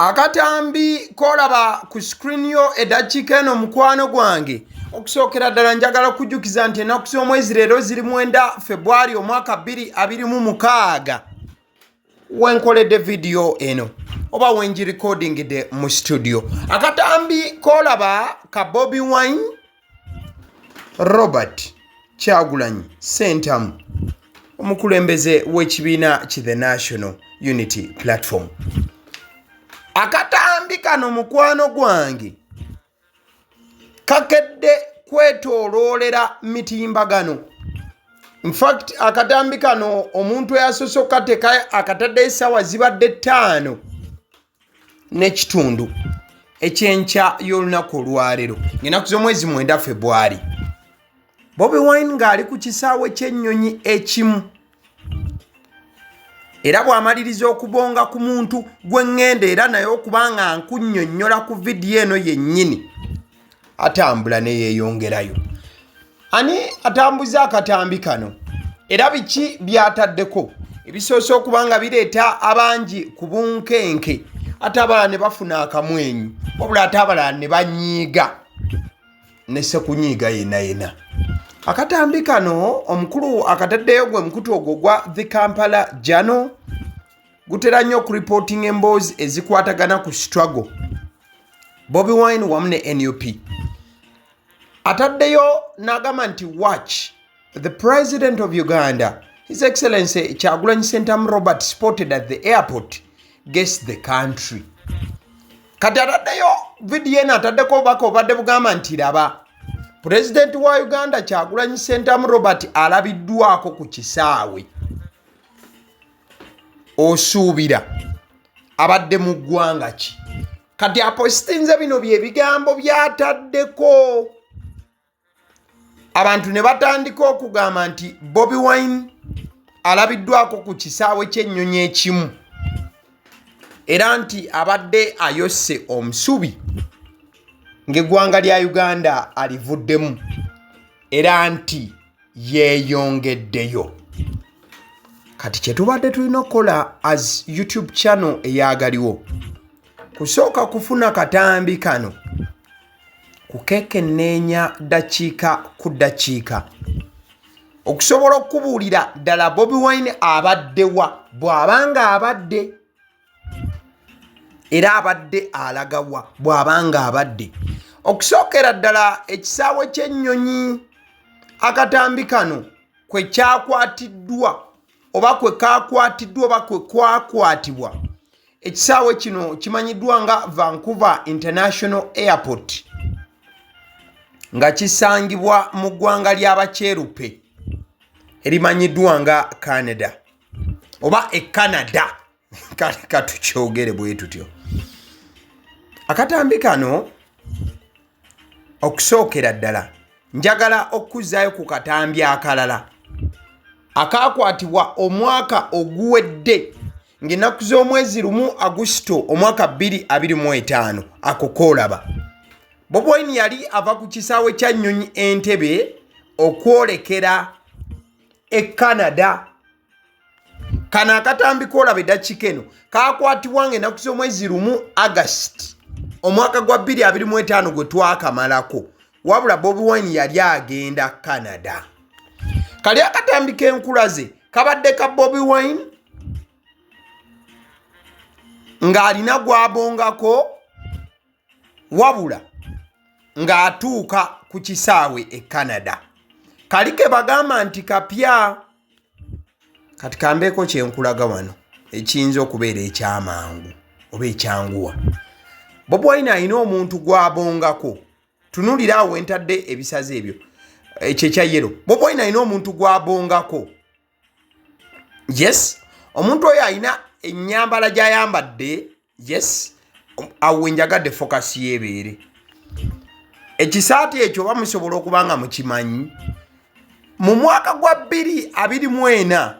Akatambi kolaba ku screen yo eddakiika eno mukwano gwange okusookera ddala njagala kujjukiza nti ennaku z'omwezi leero ziri 9 February omwaka 2026 wenkoledde video eno oba wengi recordingide mu studio. Akatambi kolaba ka Bobi Wine Robert Kyagulanyi Ssentamu omukulembeze w'ekibiina ki The National Unity Platform. Akatambi kano mukwano gwange kakedde kwetooloolera mitimbagano. In fact akatambi kano omuntu eyasosoka teka akatadde essaawa zibadde 5 n'ekitundu ekyenkya y'olunaku olwaleero ng'ennaku z'omwezi 9 February. Bobi Wine ng'ali ku kisaawe ky'ennyonyi ekimu era bw'amaliriza okubonga ku muntu gwe ŋŋenda era naye okubanga nkunnyonnyola ku vidiyo eno yennyini atambula ne yeeyongerayo. Ani atambuza akatambi kano era biki byataddeko ebisoose okubanga bireeta abangi ku bunkenke ate abalala ne bafuna akamwenyu wabula ate abalala ne banyiiga ne sekunyiiga yenna. Akatambi kano omukulu akataddeyo gwe mukutu ogwo gwa The Kampala Journal gutera nnyo okureporting emboozi ezikwatagana ku struggle Bobi Wine wamu ne NUP. Ataddeyo n'agamba nti watch the president of Uganda His Excellency Kyagulanyi Ssentamu Robert spotted at the airport guess the country. Kati ataddeyo vidiyo eno ataddeko obubaka obadde bugamba nti raba President wa Uganda Kyagulanyi Ssentamu Robert alabiddwako ku kisaawe. Osuubira abadde mu ggwanga ki? Kati apositinze bino bye bigambo byataddeko. Abantu ne batandika okugamba nti Bobi Wine alabiddwako ku kisaawe ky'ennyonyi ekimu era nti abadde ayosse omusubi ng'eggwanga lya Uganda alivuddemu era nti yeeyongeddeyo. Kati kye tubadde tulina okukola as YouTube channel eyagaliwo kusooka kufuna katambi kano kukekenneenya dakiika ku dakiika okusobola okubuulira ddala Bobi Wine abaddewa bw'abanga abadde era abadde alagawa bw'abanga abadde. Okusookera ddala ekisaawe ky'ennyonyi akatambi kano kwe kyakwatiddwa oba kwe kakwatiddwa oba kwe kwakwatibwa. Ekisaawe kino kimanyiddwa nga Vancouver International Airport nga kisangibwa mu ggwanga ly'Abakyerupe erimanyiddwa nga Canada oba Canada kale katukyogere bwe tutyo. Akatambi kano okusookera ddala njagala okuzzaayo ku katambi akalala akakwatibwa omwaka oguwedde ng'ennaku z'omwezi 1 Augusito omwaka 2025 akokoolaba. Bobi Wine yali ava ku kisaawe kya nnyonyi Entebbe okwolekera Canada. Kano akatambi koolaba eddakiika eno kakwatibwa ng'ennaku z'omwezi 1 August omwaka gwa 2025 gwe twakamalako wabula Bobi Wine yali agenda Canada. Kali akatambi k'enkulaze kabadde ka Bobi Wine ng'alina gw'abongako wabula ng'atuuka ku kisaawe Canada. Kali ke bagamba nti kapya. Kati kambeeko kyenkulaga wano ekiyinza okubeera ekyamangu oba ekyanguwa. Bobi Wine alina omuntu gw'abongako. Tunulira awo entadde ebisaze ebyo ekyo ekya yero. Bobi Wine alina omuntu gw'abongako. Yes, omuntu oyo alina ennyambala gy'ayambadde. Yes, awo wenjagadde focus yeebeere. Ekisaati ekyo bamusobola okubanga mukimanyi. Mu mwaka gwa 2024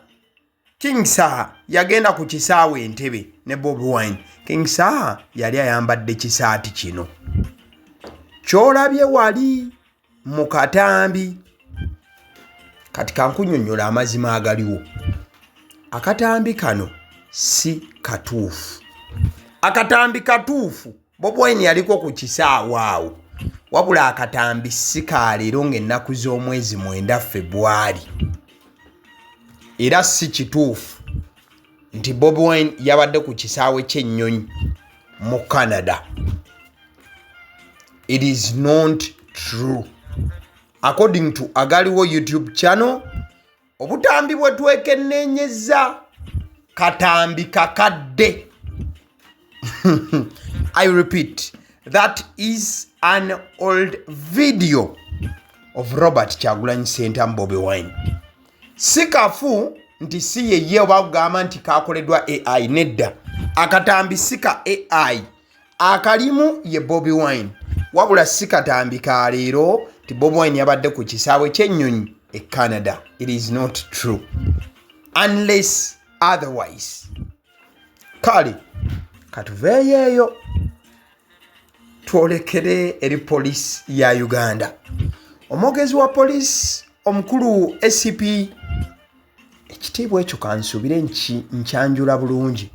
King Saha yagenda ku kisaawe Entebbe ne Bobi Wine. King Saha yali ayambadde kisaati kino. Kyolabye wali mu katambi. Kati kankunnyonnyola amazima agaliwo. Akatambi kano si katuufu. akatambi katuufu Bobi Wine yaliko ku Kisaawe awo wabula akatambi si ka leero ng'ennaku z'omwezi 9 February era si kituufu nti Bobi Wine yabadde ku kisaawe ky'Ennyonyi mu Canada. It is not true. According to AGALIWO YouTube channel, obutambi bwe twekennenyezza katambi kakadde. I repeat, that is an old video of Robert Kyagulanyi Ssentamu Bobi Wine. Sikafu nti si yeye oba kugamba nti kakoleddwa AI nedda. Akatambi sika AI. Akalimu ye Bobi Wine. Wabula sikatambi ka leero ti Bobi Wine yabadde ku kisaawe ky'Ennyonyi e Canada. It is not true. Unless otherwise. Kale katuveeyo twolekere eri police ya Uganda. Omwogezi wa police omukulu SCP ekitiibwa ekyo kansuubire nkyanjula bulungi.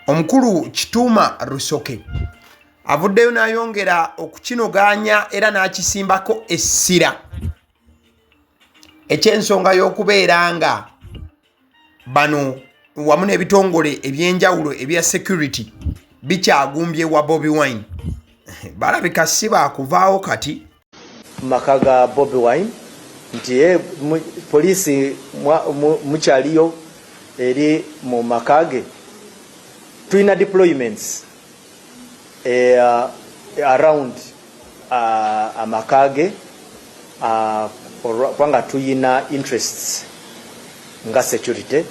Omukulu Kituuma Rusoke avuddeyo n'ayongera okukinoganya era n'akisimbako essira eky'ensonga y'okubeera nga bano wamu n'ebitongole ebyenjawulo ebya security bikyagumbye wa Bobi Wine. Balabika si baakuvaawo kati maka ga Bobi Wine nti polisi mukyaliyo eri mu makage. Tulina deployments around amakage kubanga tuyina interests nga security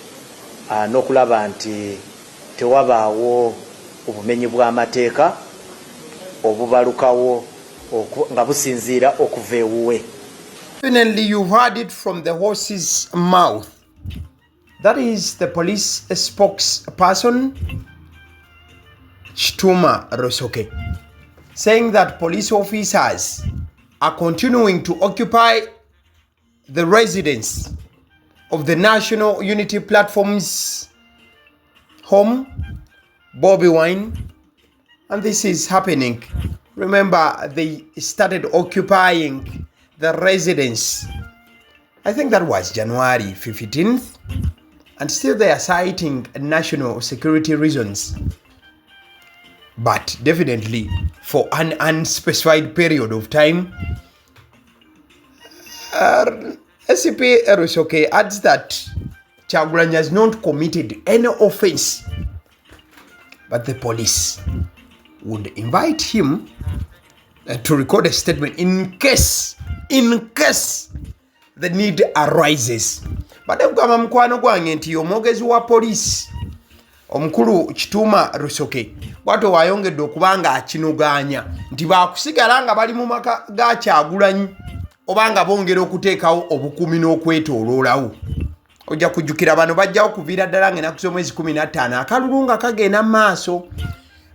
n'okulaba nti tewabaawo obumenyi bw'amateeka obubalukawo nga businziira okuva ewuwe. Definitely you've heard it from the horse's mouth. That is the police spokesperson Kituuma Rusoke saying that police officers are continuing to occupy the residence of the National Unity Platform's home, Bobi Wine, and this is happening. Remember, they started occupying the residence, I think that was January 15th, and still they are citing national security reasons. But definitely for an unspecified period of time. SCP Rusoke adds that Kyagulanyi has not committed any offense, but the police would invite him to record a statement in case the need arises. But ekugamba mukwano gwange nti omwogezi wa police omukulu Kituuma Rusoke bwato wayongedde okubanga akinoganya nti baakusigala nga bali mu maka ga Kyagulanyi obanga bongera okuteekawo obukumi n'okwetooloolawo. Ojja kujjukira bano bajjawo kuviira ddala ng'ennaku z'omwezi 15 akalulu nga kagenda maaso.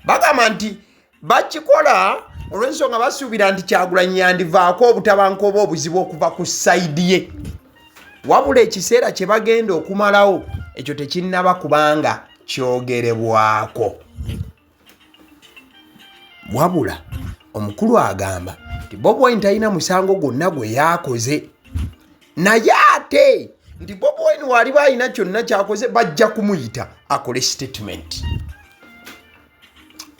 Bagamba nti bakikola olw'ensonga basuubira nti Kyagulanyi yandivaako obutabanka oba obuzibu okuva ku sayidi ye. Wabula ekiseera kye bagenda okumalawo ekyo tekinnaba kubanga kyogerebwako. Wabula omukulu agamba nti Bobi Wine talina musango gwonna gwe yaakoze, naye ate nti Bobi Wine waliba alina kyonna kyakoze bajja kumuyita akole statement.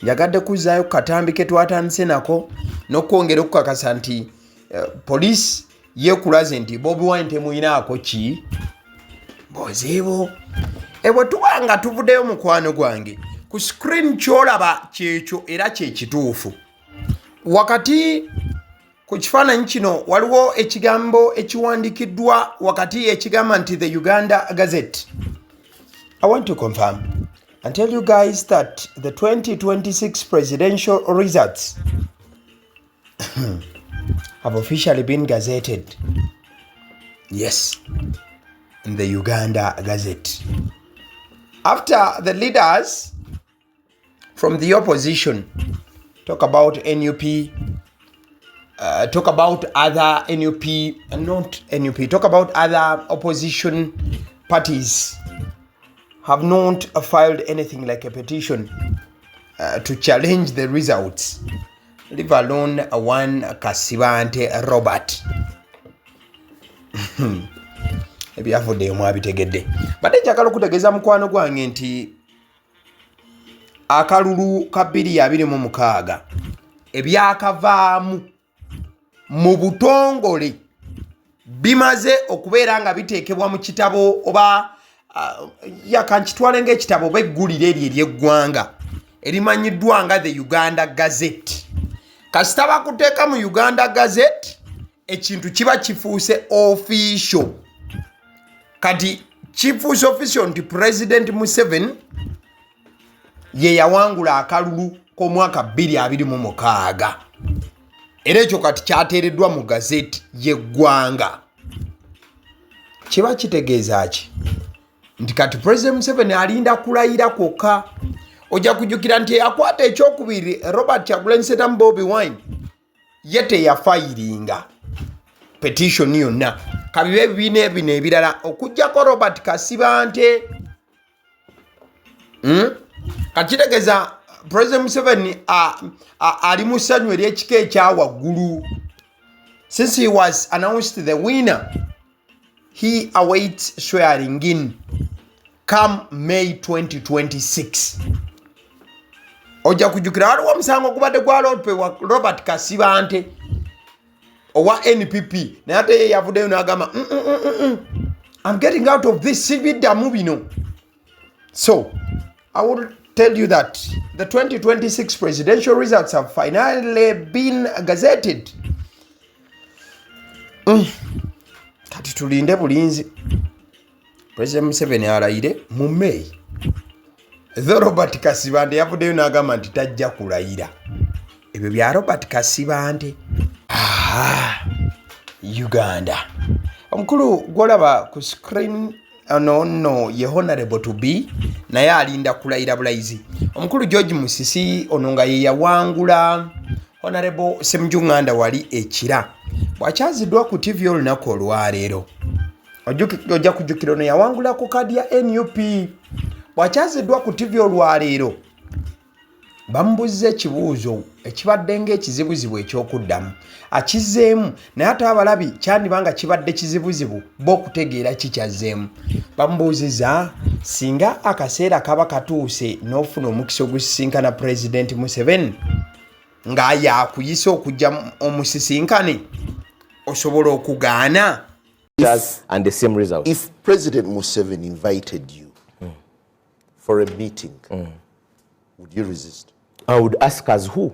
Njagadde kuzzaayo ku katambi ke twatandise nako n'okwongera okukakasa nti police yeekulaze nti Bobi Wine temuyinaako ki bozibu. Ebwe tuba nga tuvuddeyo mukwano gwange ku screen kyolaba kyekyo era kyekituufu. Wakati ku kifaananyi kino waliwo ekigambo ekiwandiikiddwa wakati ekigamba nti the Uganda Gazette. I want to confirm and tell you guys that the 2026 presidential results have officially been gazetted. Yes, in the Uganda Gazette. After the leaders from the opposition talk about NUP, talk about other NUP, not NUP, talk about other opposition parties have not filed anything like a petition to challenge the results, leave alone one Kasibante Robert. Ebyavudde mwabitegedde. Badde njagala okutegeeza mukwano gwange nti akalulu ka 2026 ebyakavaamu mu butongole bimaze okubeera nga biteekebwa mu kitabo oba yakankitwale ng'ekitabo oba eggulire eryo ery'eggwanga erimanyiddwa nga the Uganda Gazette. Kasita bakuteeka mu Uganda Gazette ekintu kiba kifuuse official. Kati kifuuse official nti President Museveni ye yawangula akalulu k'omwaka 2026. Era ekyo kati kyateereddwa mu gazeti y'eggwanga. Kiba kitegeeza ki? Nti kati President Museveni alinda kulayira kwokka. Ojja kujjukira nti yakwata ekyokubiri Robert Kyagulanyi Ssentamu Bobi Wine ye teyafayiringa petition yonna. Kabibe bine bino ebirala okujjako Robert Kasibante. Kakitegeeza President Museveni ali mu ssanyu ery'ekika ekya waggulu. Since he was announced the winner, he awaits swearing in come May 2026. Ojja kujjukira waliwo omusango gubadde gwa Robert Kasibante owa NPP naye ate ye yavuddeyo n'agamba I'm getting out of this sibiddamu bino. So I will tell you that the 2026 presidential results have finally been gazetted. Kati tulinde bulinzi. President Museveni alayire mu May. Though Robert Kasibante yavuddeyo n'agamba nti tajja kulayira. Ebyo bya Robert Kasibante. Uganda. Omukulu gwolaba ku screen no ye honorable to be naye alinda kulayira bulayizi. Omukulu George Musisi ono nga ye yawangula honorable Ssemujunganda wali ekira. Bwakyaziddwa ku TV olunaku olwaleero. Ojja kujjukira ono yawangula ku kadi ya NUP. Bwakyaziddwa ku TV olwaleero. Bambuze ekibuuzo ekibadde ng'ekizibuzibu ekyokuddamu. Akizzeemu naye ate abalabi kyandibanga kibadde kizibuzibu bo okutegeera kikyazzeemu. Bamubuuziza singa akaseera kaba katuuse n'ofuna omukisa ogusisinkana President Museveni nga yakuyisa okujja omusisinkane osobola okugaana. And the same result. If President Museveni invited you for a meeting, would you resist? I would ask as who?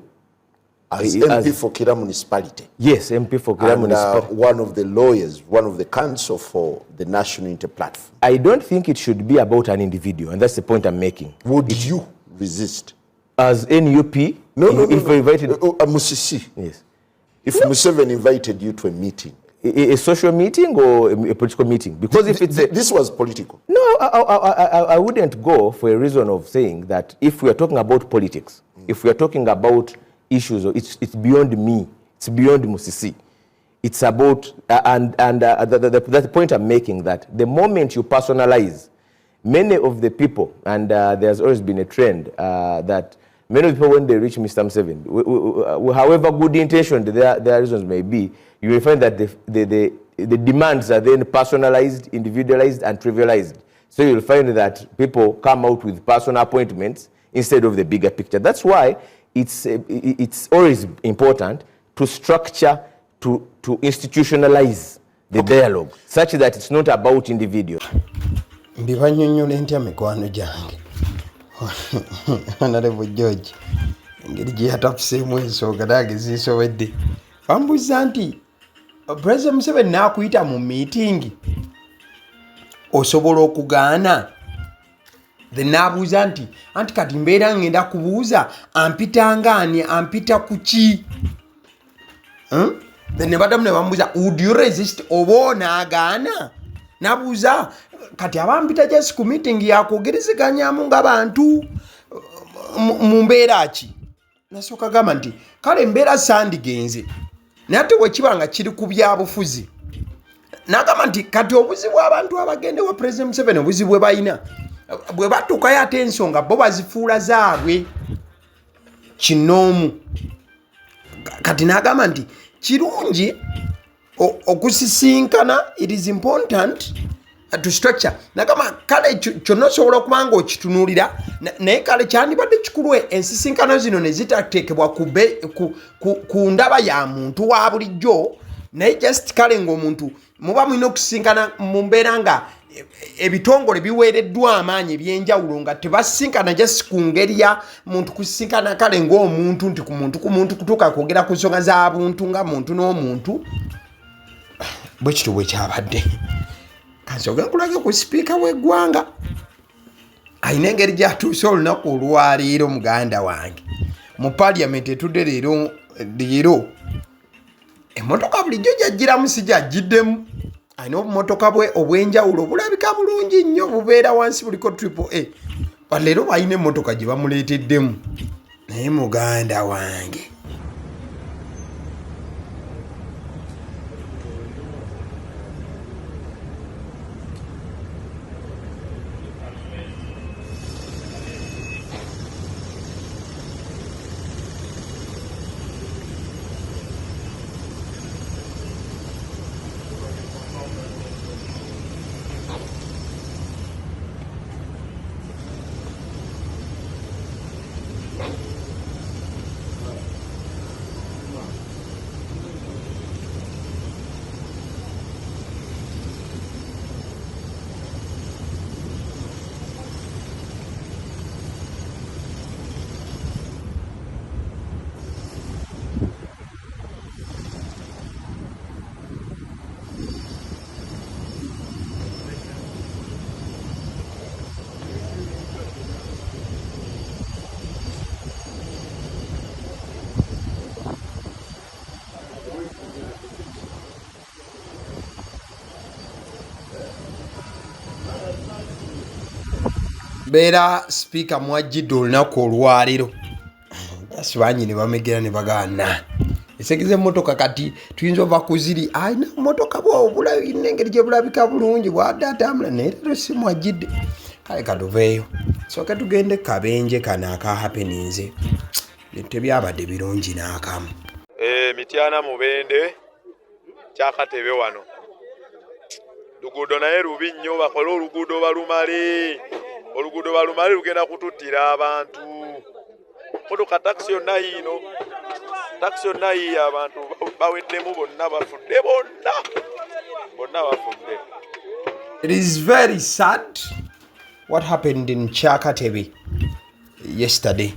As MP for Kira municipality. Yes, MP for Kira municipality. One of the lawyers, one of the counsel for the National Interplatform. I don't think it should be about an individual, and that's the point I'm making. Would you resist? As NUP? No. If we invited... Musisi. Yes. If Museveni invited you to a meeting. A social meeting or a political meeting? Because if it's this was political. No, I wouldn't go for a reason of saying that if we are talking about politics, if we are talking about issues, it's beyond me, it's beyond Musisi. It's about, that's the point I'm making, that the moment you personalize, many of the people, and there's always been a trend that many of the people, when they reach Mr. Museveni, however good intentioned their reasons may be, you will find that the demands are then personalized, individualized, and trivialized. So you'll find that people come out with personal appointments instead of the bigger picture. That's why it's always important to structure, to institutionalize the dialogue, such that it's not about individual. Mbibanyonyola ntya mikwano gyange. Honorable George. Engeri gye yatakuseemu ensonga nange zinsobedde. Bambuuza nti President Museveni n'akuyita mu meeting osobola okugaana. Then n'abuuza nti anti kati mbeera ngenda kubuuza ampita ngaani, ampita ku ki? Then ne badamu ne bamubuuza would you resist oba n'agaana? N'abuuza kati abampita just ku meeting yakwogerezeganyaamu ng'abantu mu mbeera ki? Nasooka gamba nti kale embeera sandigenze naye ate wekiba nga kiri ku byabufuzi. N'agamba nti kati obuzibu abantu abagende wa President Museveni obuzibu bwe balina bwe batuukayo ate ensonga bo bazifuula zaabwe kinoomu. Kati n'agamba nti kirungi okusisinkana, it is important to structure. N'agamba kale kyonna osobola okuba nga okitunuulira naye kale kyandibadde kikulu ensisinkano zino ne zitateekebwa ku ndaba ya muntu wa bulijjo, naye just kale ng'omuntu muba mulina okusisinkana mu mbeera nga ebitongole biweereddwa amaanyi ebyenjawulo nga tebasisinkana just ku ngeri ya muntu kusisinkana kale ng'omuntu nti ku muntu kutuuka kwogera ku nsonga za buntu nga muntu n'omuntu. Bwe kityo bwe kyabadde. Kansoga nkulage ku sipiika w'eggwanga ayina engeri gy'atuuse olunaku olwaleero muganda wange mu paliamenti etudde leero emmotoka bulijjo gyajjiramu si gyajjiddemu. Ayina obumotoka bwe obw'enjawulo bulabika bulungi nnyo bubeera wansi buliko triple A. Leero balina emmotoka gye bamuleeteddemu naye muganda wange beera sipiika mwajjidde olunaku olwaleero asibanyi ne bamegera ne bagaana esegeze emmotoka kati tuyinza ova kuziri ayina mmotoka bwobulabi n'engeri gye bulabika bulungi bwadde atambula naye leero si mwajjidde. Kale katuveeyo sooke tugende kabenje kano akahapeninze tebyabadde birungi n'akamu. Mityana Mubende Kyakatebe wano luguudo naye lubi nnyo bakole oluguudo balumale. Oluguudo balumale lugenda kututtira abantu. Motoka taxi yonna yiino taxi yonna yiiyo abantu baweddemu bonna bafudde bonna bafudde. It is very sad what happened in Kyakatebe yesterday.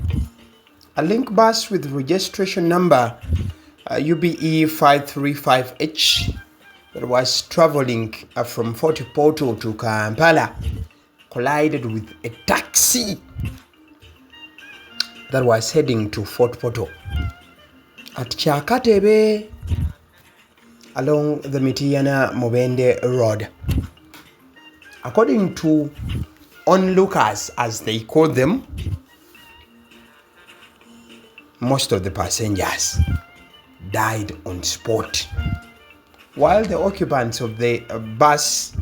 A link bus with registration number UBE 535H that was traveling from Fort Portal to Kampala collided with a taxi that was heading to Fort Portal at Kyakatebe along the Mityana Mubende Road. According to onlookers, as they call them, most of the passengers died on spot, while the occupants of the bus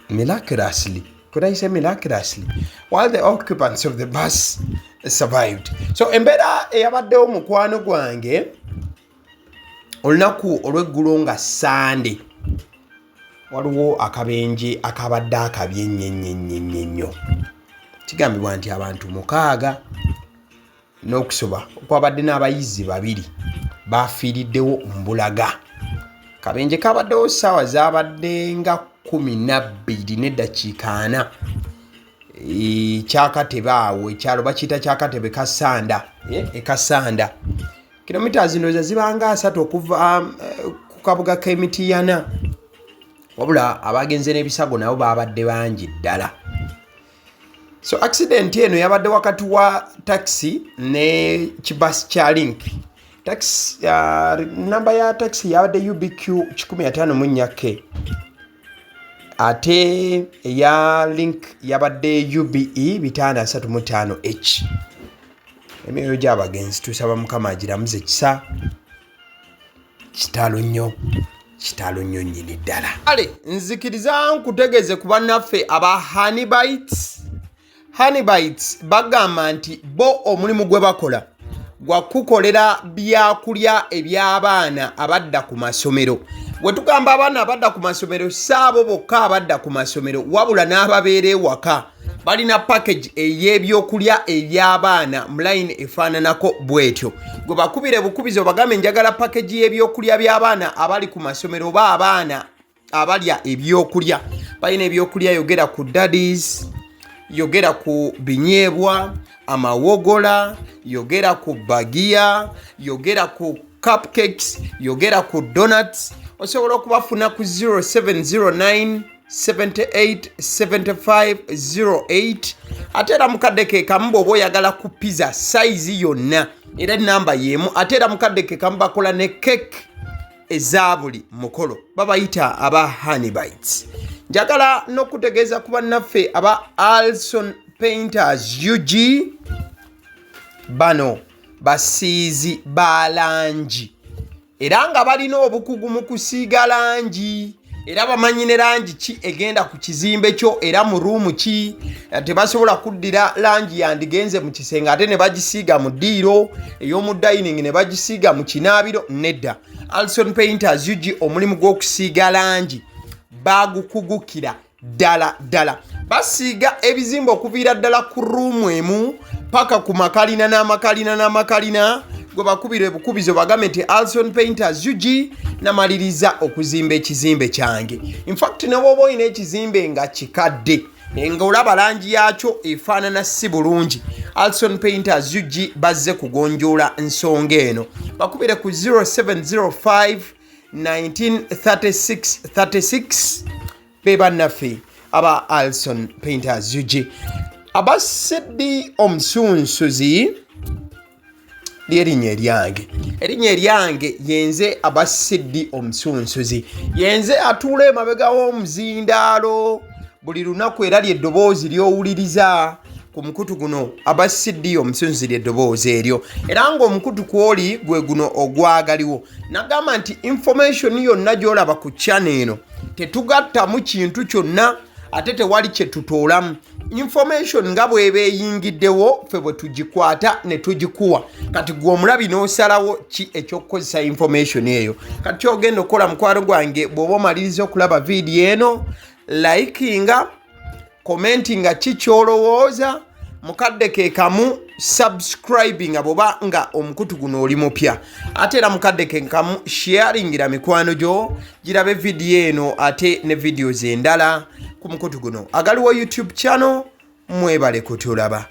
miraculously, while the occupants of the bus survived. So embeera eyabaddewo mukwano gwange olunaku olw'eggulo nga Sande waliwo akabenje akabadde akabye nnyo. Kigambibwa nti abantu 6 n'okusoba okwabadde n'abayizi 2 bafiiriddewo mbulaga. Kabenje kabaddewo ssaawa zaabadde nga 12 n'eddakiika 4. Kyakatebe awo ekyalo bakiyita Kyakatebe Kasanda. Kilomita zino zibanga 3 okuva ku kabuga k'Emityana. Wabula abagenze n'ebisago nabo babadde bangi ddala. So accident eno yabadde wakati wa taxi ne kibasi kya link. Taxi namba ya taxi yabadde UBQ 154K. Ate ya link yabadde UBE 535H. Emyoyo gy'abagenzi tusaba Mukama agiramuze kisa kitalo nnyo kitalo nnyo nnyini ddala. Kale nzikiriza nkutegeeze ku bannaffe aba Honeybites bagamba nti bo omulimu gwe bakola gwa kukolera byakulya eby'abaana abadda ku masomero. Bwe tugamba abaana abadda ku masomero saabo bokka abadda ku masomero wabula n'ababeera ewaka balina package ey'ebyokulya eby'abaana mu line efaananako bwetyo. Gwe bakubire bukubizo bagambe njagala package y'ebyokulya by'abaana abali ku masomero oba abaana abalya ebyokulya. Balina ebyokulya yogera ku daddies, yogera ku binyeebwa, amawogola, yogera ku bagiya, yogera ku cupcakes, yogera ku donuts. Osobola okubafuna ku 0709 787508 ate era mukadde ke kamu bw'oba oyagala ku pizza size yonna era namba y'emu. Ate era mukadde ke kamu bakola ne cake eza buli mukolo, babayita aba Honeybites. Njagala n'okutegeeza ku bannaffe aba Alson Painters UG, bano basiizi ba langi era nga balina obukugu mu kusiiga langi era bamanyi ne langi ki egenda ku kizimbe kyo era mu ruumu ki. Tebasobola kuddira langi yandigenze mu kisenge ate ne bagisiiga mu ddiiro ey'omu dining ne bagisiiga mu kinaabiro. Nedda, Alson Painters UG omulimu gw'okusiiga langi bagukugukira ddala. Basiiga ebizimbe okuviira ddala ku ruumu emu paka ku makalina n'amakalina. Gwe bakubire bukubizo bagambe nti Alson Painters UG namaliriza okuzimba ekizimbe kyange. In fact ne bw'oba olina ekizimbe nga kikadde nga olaba langi yaakyo efaanana si bulungi, Alson Painters UG bazze kugonjoola ensonga eno. Bakubire ku 0705 193636 be bannaffe aba Alson Painters UG. Aba Sedi Omusunsuzi ly'erinnya eryange yenze aba Sedi Omusunsuzi, yenze atuula emabega w'omuzindaalo buli lunaku era ly'eddoboozi ly'owuliriza ku mukutu guno. Aba Sedi Omusunsuzi ly'eddoboozi eryo era ng'omukutu kwoli gwe guno ogwagaliwo. Nagamba nti information yonna gy'olaba ku channel eno tetugattamu kintu kyonna ate tewali kye tutoolamu. Information nga bw'eba eyingiddewo ffe bwe tugikwata ne tugikuwa. Kati gwe omulabi n'osalawo ki eky'okukozesa information eyo. Kati ky'ogenda okukola mukwano gwange bw'oba omaliriza okulaba vidiyo eno, likinga, commentinga ki ky'olowooza, mukadde ke kamu subscribinga bw'oba nga omukutu guno oli mupya. Ate era mukadde ke kamu sharingira mikwano gyo girabe vidiyo eno ate ne videos endala ku mukutu guno. Agaliwo YouTube channel, mwebale kutulaba.